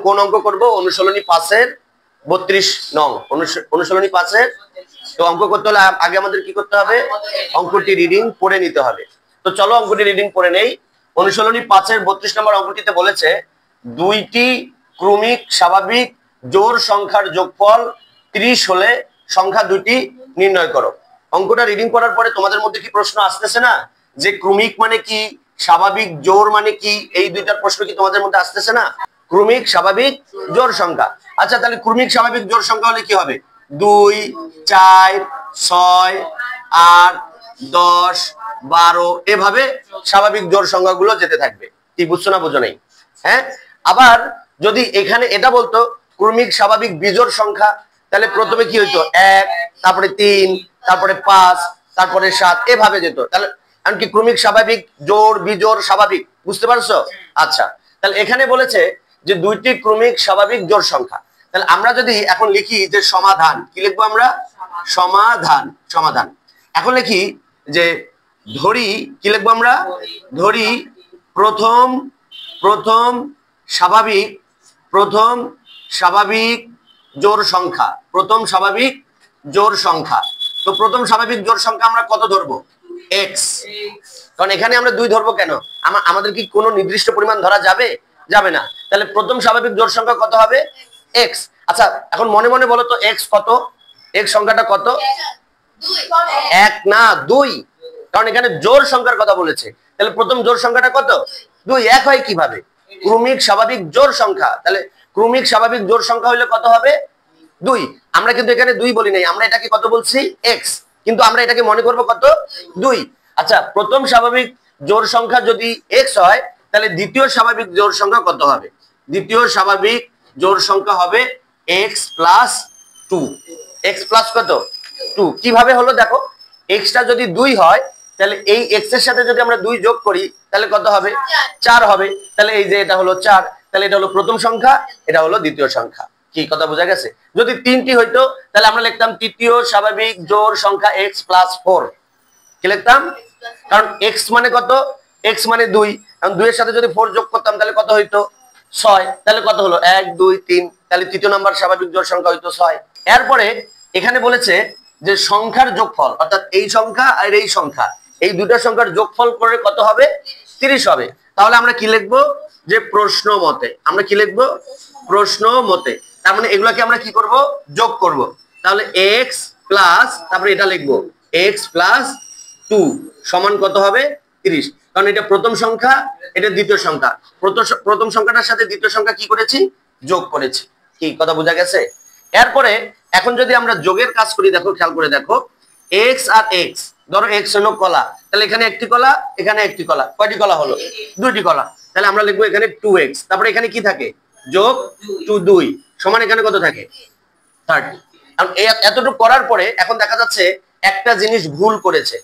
কোন অঙ্ক করব? অনুশীলনী 5 এর 32 নং। অনুশীলনী 5 এর তো অঙ্ক করতে হলে আগে আমাদের কি করতে হবে? অঙ্কটি রিডিং পড়ে নিতে হবে। তো চলো অঙ্কটি রিডিং পড়ে নেই। অনুশীলনী 5 এর 32 নম্বর অঙ্কটিতে বলেছে দুইটি ক্রমিক স্বাভাবিক জোড় সংখ্যার যোগফল 30 হলে সংখ্যা দুটি নির্ণয় করো। অঙ্কটা রিডিং করার পরে তোমাদের মধ্যে কি প্রশ্ন আসতেছে না যে ক্রমিক মানে কি, স্বাভাবিক জোড় মানে কি? এই দুইটার প্রশ্ন কি তোমাদের মধ্যে আসতেছে না? ক্রমিক স্বাভাবিক জোড় সংখ্যা। আচ্ছা, তাহলে ক্রমিক স্বাভাবিক জোড় সংখ্যা হলে কি হবে? 2, 4, 6, 8, 10, 12 এভাবে স্বাভাবিক জোড় সংখ্যাগুলো যেতে থাকবে। কি বুঝছো না বুঝো নাই? হ্যাঁ, আবার যদি এখানে এটা বলতো ক্রমিক স্বাভাবিক বিজোড় সংখ্যা, তাহলে প্রথমে কি হইতো? 1, তারপরে 3, তারপরে 5, তারপরে 7 এভাবে যেত। তাহলে এমনকি ক্রমিক স্বাভাবিক জোড় বিজোড় স্বাভাবিক, বুঝতে পারছো? আচ্ছা, তাহলে এখানে বলেছে যে দুইটি ক্রমিক স্বাভাবিক জোড় সংখ্যা। তাহলে আমরা যদি এখন লিখি যে সমাধান, কি লিখবো আমরা? সমাধান। সমাধান এখন লিখি যে ধরি, কি লিখবো আমরা? ধরি প্রথম স্বাভাবিক জোড় সংখ্যা। প্রথম স্বাভাবিক জোড় সংখ্যা। তো প্রথম স্বাভাবিক জোড় সংখ্যা আমরা কত ধরবো? x। কারণ এখানে আমরা 2 ধরবো কেন? আমাদের কি কোনো নির্দিষ্ট পরিমাণ ধরা যাবে? যাবে না। তাহলে প্রথম স্বাভাবিক জোড় সংখ্যা কত হবে? x। আচ্ছা, এখন মনে মনে বলো তো x কত? x সংখ্যাটা কত? 1 না 2, কারণ এখানে জোড় সংখ্যার কথা বলেছে। তাহলে প্রথম জোড় সংখ্যাটা কত? 2। 1 হয় কিভাবে? ক্রমিক স্বাভাবিক জোড় সংখ্যা। তাহলে ক্রমিক স্বাভাবিক জোড় সংখ্যা হলে কত হবে? 2। আমরা কিন্তু এখানে 2 বলি নাই, আমরা এটাকে কত বলছি? x, কিন্তু আমরা এটাকে মনে করব কত? 2। আচ্ছা, প্রথম স্বাভাবিক জোড় সংখ্যা যদি x হয়, তাহলে দ্বিতীয় স্বাভাবিক জোড় সংখ্যা কত হবে? দ্বিতীয় স্বাভাবিক জোড় সংখ্যা হবে x প্লাস 2। x প্লাস কত? 2। কিভাবে হলো দেখো, x টা যদি 2 হয় তাহলে এই x এর সাথে যদি আমরা 2 যোগ করি তাহলে কত হবে? 4 হবে। তাহলে এই যে এটা হলো 4, তাহলে এটা হলো প্রথম সংখ্যা, এটা হলো দ্বিতীয় সংখ্যা। কি কথা বোঝা গেছে? যদি 3টি হইতো তাহলে আমরা লিখতাম তৃতীয় স্বাভাবিক জোড় সংখ্যা x প্লাস 4। কি লিখতাম? কারণ x মানে কত? x মানে 2, কারণ 2 এর সাথে যদি 4 যোগ করতাম তাহলে কত হইতো? 6। তাহলে কত হলো? 1, 2, 3, তাহলে তৃতীয় নাম্বার স্বাভাবিক জোড় সংখ্যা হইতো 6। এরপরে এখানে বলেছে যে সংখ্যার যোগফল, অর্থাৎ এই সংখ্যা আর এই সংখ্যা, এই দুটো সংখ্যার যোগফল করে কত হবে? 30 হবে। তাহলে আমরা কি লিখবো? যে প্রশ্ন মতে। আমরা কি লিখবো? প্রশ্ন মতে। তার মানে এগুলাকে আমরা কি করব? যোগ করব। তাহলে x প্লাস, তারপরে এটা লিখবো x প্লাস 2 সমান কত হবে? 30। কারণ এটা প্রথম সংখ্যা, এটা দ্বিতীয় সংখ্যা। প্রথম সংখ্যাটার সাথে দ্বিতীয় সংখ্যা কি করেছি? যোগ করেছি। কি কথা বোঝা গেছে? এরপরে এখন যদি আমরা যোগের কাজ করি, দেখো খেয়াল করে দেখো, x আর x, ধরো x হলো কলা, তাহলে এখানে একটি কলা, এখানে একটি কলা। কয়টি কলা হলো? 2টি কলা। তাহলে আমরা লিখবো এখানে 2x, তারপরে এখানে কি থাকে? যোগ 2 সমান এখানে কত থাকে? 30। এতটুকু করার পরে এখন দেখা যাচ্ছে একটা জিনিস ভুল করেছে।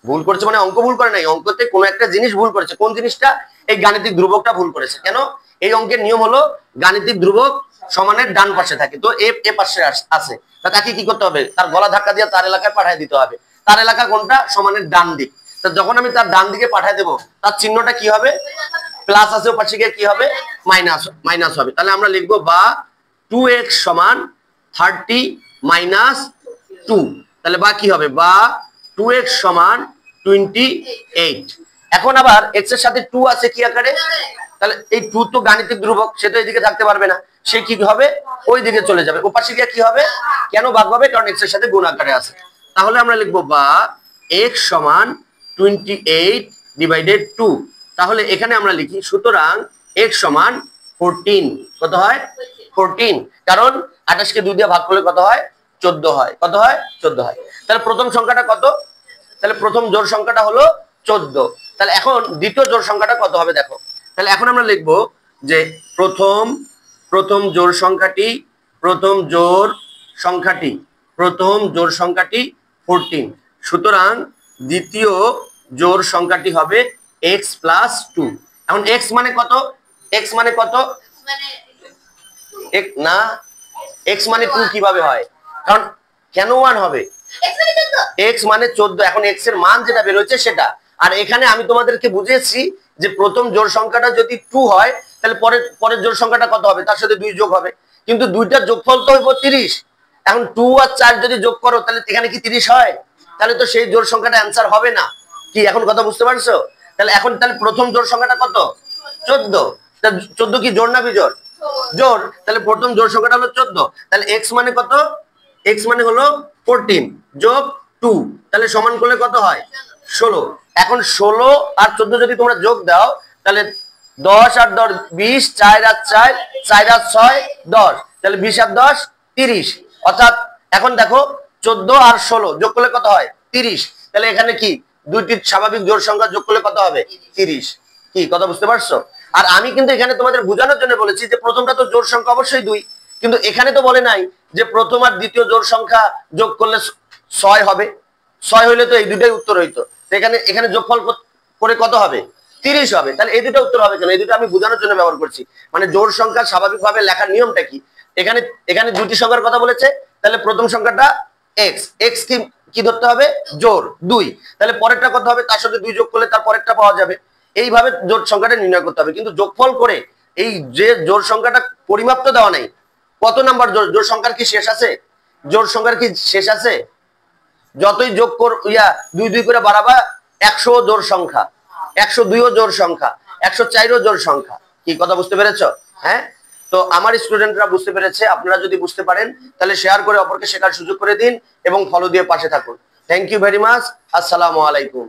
ভুল করেছে মানে অঙ্ক ভুল করে নাই, অঙ্কতে কোনো একটা জিনিস ভুল করেছে। কোন জিনিসটা? এই গাণিতিক ধ্রুবকটা ভুল করেছে। কেন? এই অঙ্কের নিয়ম হলো গাণিতিক ধ্রুবক সমানের ডান পাশে থাকে, তো এ পাশে আছে। তাকে কি করতে হবে? তার গলা ধাক্কা দিয়ে তার এলাকায় পাঠিয়ে দিতে হবে। তার এলাকা কোনটা? সমানের ডান দিক। তো যখন আমি তার ডান দিকে পাঠিয়ে দেবো, তার চিহ্নটা কি হবে? প্লাস আছে, পাশে গিয়ে কি হবে? মাইনাস হবে। তাহলে আমরা লিখবো বা 2x সমান 30 মাইনাস 2। তাহলে বা কি হবে? বা 2x সমান 28। এখন আবার x এর সাথে 2 আছে কি আকারে? তাহলে এই 2 তো গাণিতিক ধ্রুবক, সে তো এইদিকে থাকতে পারবে না, সে কি হবে? ওই দিকে চলে যাবে। ওপাশে গিয়ে কি হবে? কেন ভাগ হবে? কারণ x এর সাথে গুণ আকারে আছে। তাহলে আমরা লিখবো বা x সমান 28 ডিভাইডেড 2। তাহলে এখানে আমরা লিখি সুতরাং x সমান 14। কত হয়? 14। কারণ 28 কে 2 দিয়ে ভাগ করলে কত হয়? 14 হয়। কত হয়? 14 হয়। তাহলে প্রথম সংখ্যাটা কত? তাহলে প্রথম জোড় সংখ্যাটা হলো 14। তাহলে এখন দ্বিতীয় জোড় সংখ্যাটা কত হবে দেখো। তাহলে এখন আমরা লিখবো যে প্রথম জোড় সংখ্যাটি 14। সুতরাং দ্বিতীয় জোড় সংখ্যাটি হবে x প্লাস 2। এখন x মানে কত? x মানে কত? না, x মানে 2 কিভাবে হয়? কারণ কেন 1 হবে? x মানে 14। এখন x এর মান যেটা বের হচ্ছে সেটা। আর এখানে আমি তোমাদেরকে বুঝিয়েছি যে প্রথম জোড় সংখ্যাটা যদি 2 হয় তাহলে পরের জোড় সংখ্যাটা কত হবে? তার সাথে 2 যোগ হবে, কিন্তু দুইটার যোগফল তো হইব 30। এখন 2 আর 4 যদি যোগ করো তাহলে এখানে কি 30 হয়? তাহলে তো সেই জোড় সংখ্যাটা অ্যান্সার হবে না। কি এখন কথা বুঝতে পারছো? তাহলে প্রথম জোড় সংখ্যাটা কত? 14। 14 কি জোড় না বিজোড়? জোড়। তাহলে প্রথম জোড় সংখ্যাটা হলো 14। তাহলে x মানে কত? x মানে হলো 14 যোগ 2, তাহলে সমান করলে কত হয়? 16। এখন 16 আর 14 যদি তোমরা যোগ দাও তাহলে 10 আর 10 20, 4 আর 4, 4 আর 6 10, তাহলে 20 আর 10 30। অর্থাৎ এখন দেখো 14 আর 16 যোগ করলে কত হয়? 30। তাহলে এখানে কি দুইটি স্বাভাবিক জোড় সংখ্যা যোগ করলে কত হবে? 30। কি কথা বুঝতে পারছো? আর আমি কিন্তু এখানে তোমাদের বোঝানোর জন্য বলেছি যে প্রথমটা তো জোড় সংখ্যা অবশ্যই 2, কিন্তু এখানে তো বলে নাই যে প্রথম আর দ্বিতীয় জোড় সংখ্যা যোগ করলে 6 হবে। 6 হইলে তো এই দুটাই উত্তর হইতো। এখানে যোগফল করে কত হবে? 30 হবে। তাহলে এই দুটো উত্তর হবে কেন? এই দুটো আমি বোঝানোর জন্য ব্যবহার করছি। মানে জোড় সংখ্যা স্বাভাবিকভাবে লেখার নিয়মটা কি? এখানে দুটি সংখ্যার কথা বলেছে, তাহলে প্রথম সংখ্যাটা x, x কি ধরতে হবে? জোড় 2। তাহলে পরেরটা কত হবে? তার সাথে 2 যোগ করলে তার পরেরটা পাওয়া যাবে। এইভাবে জোড় সংখ্যাটা নির্ণয় করতে হবে, কিন্তু যোগফল করে এই যে জোড় সংখ্যাটা পরিমাপ তো দেওয়া নাই, কত নাম্বার জোড় সংখ্যার কি শেষ আছে? জোড় সংখ্যার কি শেষ আছে? যতই যোগ দুই দুই করে বাড়াবা 100 জোড় সংখ্যা, 102ও জোড় সংখ্যা, 104ও জোড় সংখ্যা। কি কথা বুঝতে পেরেছো? হ্যাঁ, তো আমার স্টুডেন্টরা বুঝতে পেরেছে। আপনারা যদি বুঝতে পারেন তাহলে শেয়ার করে অপরকে শেখার সুযোগ করে দিন এবং ফলো দিয়ে পাশে থাকুন। Thank you very much. আসসালামু আলাইকুম।